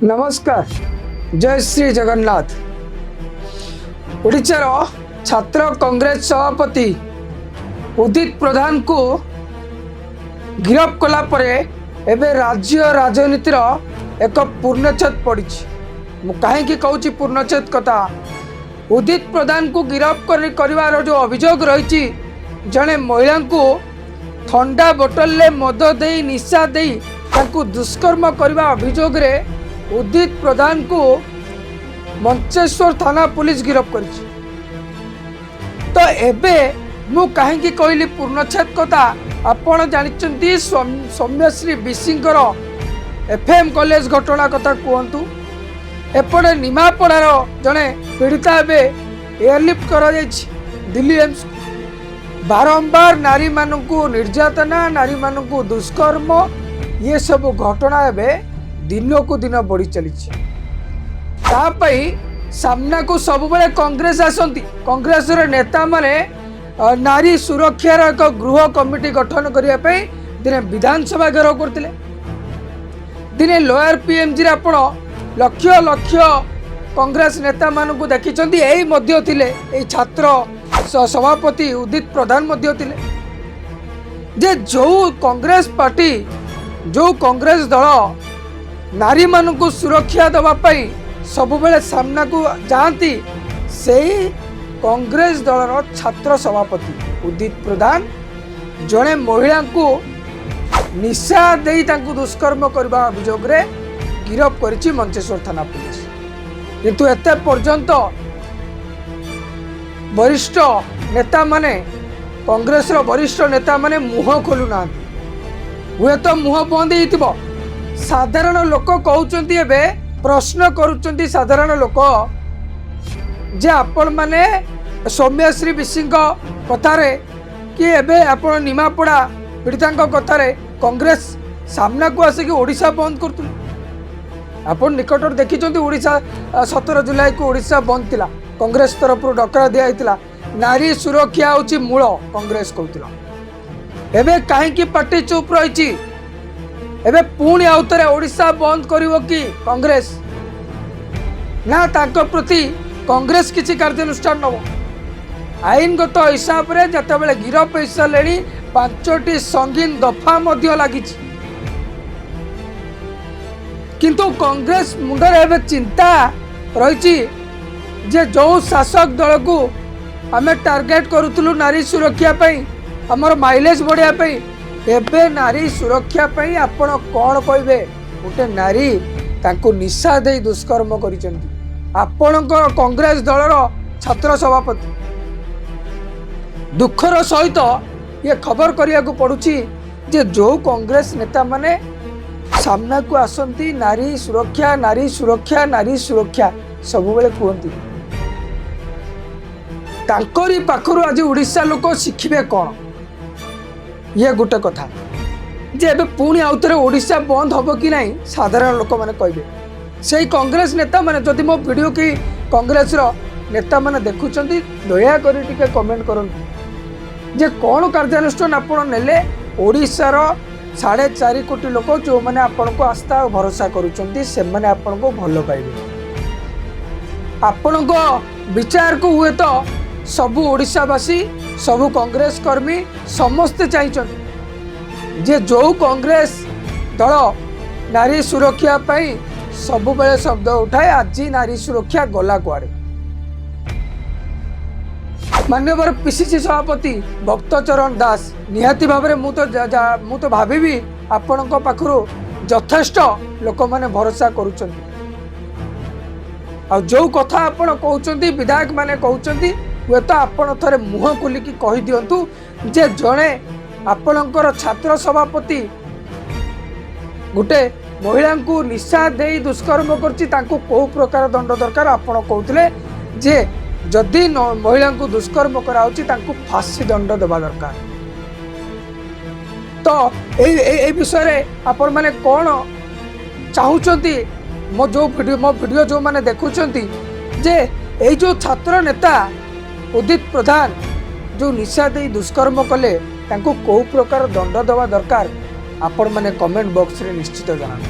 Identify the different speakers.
Speaker 1: नमस्कार, जय श्री जगन्नाथ। ओडिशार छात्र कांग्रेस सभापति उदित प्रधान को गिरफ कला परे एबे राज्य राजनीतिर एक पूर्णछेद पड़ी। कहीं कहूँ पूर्णछेद कथा, उदित प्रधान को गिरफ कर जो अभियोग रही जड़े महिला को ठंडा बोतल ले मद दे निशा दे दुष्कर्म करने अभियोग रे उदित प्रधान को मंचेश्वर थाना पुलिस गिरफ कर। तो एबे मु कहीं कहली पूर्णछेद कथा, आपण जानते सौम्यश्री विशिंकर एफएम कॉलेज घटना कथा कहतु। एपटे निमापड़ार जड़े पीड़िता एयरलिफ्ट कर दिल्ली एम्स। बारंबार नारी मानू निर्यातना, नारी मानू दुष्कर्म, ये सब घटना एवं दिन को दिन बढ़ी चली। सामना को सब बेले कांग्रेस आसती। कांग्रेस नेता माने नारी सुरक्षार एक गृह कमिटी गठन करने दिने विधानसभा घेराव करते। दिने लोअर पीएमजी आप लक्ष लक्ष कांग्रेस नेता मानू देखी यही छात्र सभापति उदित प्रधान जे जो कांग्रेस पार्टी जो कांग्रेस दल नारी मानू सुरक्षा दवाई सबुबले सामना को जाती, से कांग्रेस दलर छात्र सभापति उदित प्रधान जड़े महिला को निशा दे दुष्कर्म करने अभियोग रे गिरफ करिछि मंचेश्वर थाना पुलिस। किंतु एते पर्यंत वरिष्ठ नेता माने कांग्रेस वरिष्ठ नेता माने मुह खोलु ना। हुए तो मुह बंद हो, साधारण लोक कहउचंती एबे प्रश्न करूचंती साधारण लोक जे आपण माने सौम्यश्री विशिंक कथारे कि एबे आपण निमापड़ा पीड़िता कथारे कांग्रेस सामना को आसिक ओडिशा बंद करतु। आपण निकटर देखिचंती ओडिशा 17 जुलाई को ओडिशा बंद थिला, कांग्रेस तरफ डकरा दिया हितला। नारी सुरक्षा होची मूल कांग्रेस कहउतिला। एबे काहेकि पार्टी चुप रही, एबे पुणी आउतरे ओडिशा बंद करिवो कि कांग्रेस ना ताको प्रति कांग्रेस किछि कार्यानुष्ठान नबो। आईनगत हिसाब रे जतबेले गिरफ होई सालेनी 5टी संगीन दफा मध्य लागिछि। किंतु कांग्रेस मुंडर एबे चिंता रही जे जो शासक दल को आमे टार्गेट करूतलु नारी सुरक्षा पई, हमर माइलेज बढ़िया पई, एबे नारी सुरक्षा पई आपण कोन कहबे? गोटे नारी तांको निशा दे दुष्कर्म करिसेंती, आपणको कांग्रेस दलर छात्र सभापति। दुखर सहित ये खबर करिया को पड़ुछि जे जो कांग्रेस नेता माने सामना को आसंती नारी सुरक्षा, नारी सुरक्षा, नारी सुरक्षा सब बेले कहती, तांकरी पाखरु आज उड़ीसा लोक शिखिबे कोन? ये गोटे कथा जे एबे पुणी आउतरे ओडिशा बंद हबो कि नहीं साधारण लोक माने कहबे। से कांग्रेस नेता माने जदि मो वीडियो की कांग्रेस रो नेता माने देखुचंती दया करी टिके कमेंट करन जे कोन कार्यानुष्ठान आपण नेले ओडिशा रो 4.5 कोटी लोक जो माने आपण को आस्था और भरोसा करूचंती से माने आपण को भलो पाइबे। आपण को विचार को हुए तो सबु ओडिशावासी सबु कांग्रेस कर्मी समस्ते चाहिए जे जो कांग्रेस दल नारी सुरक्षा पाई सबु बेले शब्द उठाए, आज नारी सुरक्षा गला कुआड़े। माननीय पीसीसी सभापति भक्तचरण दास निहाती भाव मु तो भावी आपण पाखु यथेष्ट लोक माने भरोसा करुचंती। आ जो कथा आपण कहउचंती विधायक माने कहउचंती हुए तो आपण थरे मुह खोलिकी कहि दियंतु जे जणे आपणकर छात्र सभापति गोटे महिला को निशा दे दुष्कर्म करछि तांको को प्रकार दंड दरकार। आपण कहउतले जे जदि महिला को दुष्कर्म कराउछि तांको फांसी दंड देबा दरकार। तो ए विषय रे आपण माने कोन चाहुचंती? मो वीडियो जो माने देखुचंती जे ए जो छात्र नेता उदित प्रधान जो निशा दे दुष्कर्म कले तांको को प्रकार दंड देवा दरकार, आपण माने कमेंट बॉक्स रे निश्चित जणाନ୍ତୁ।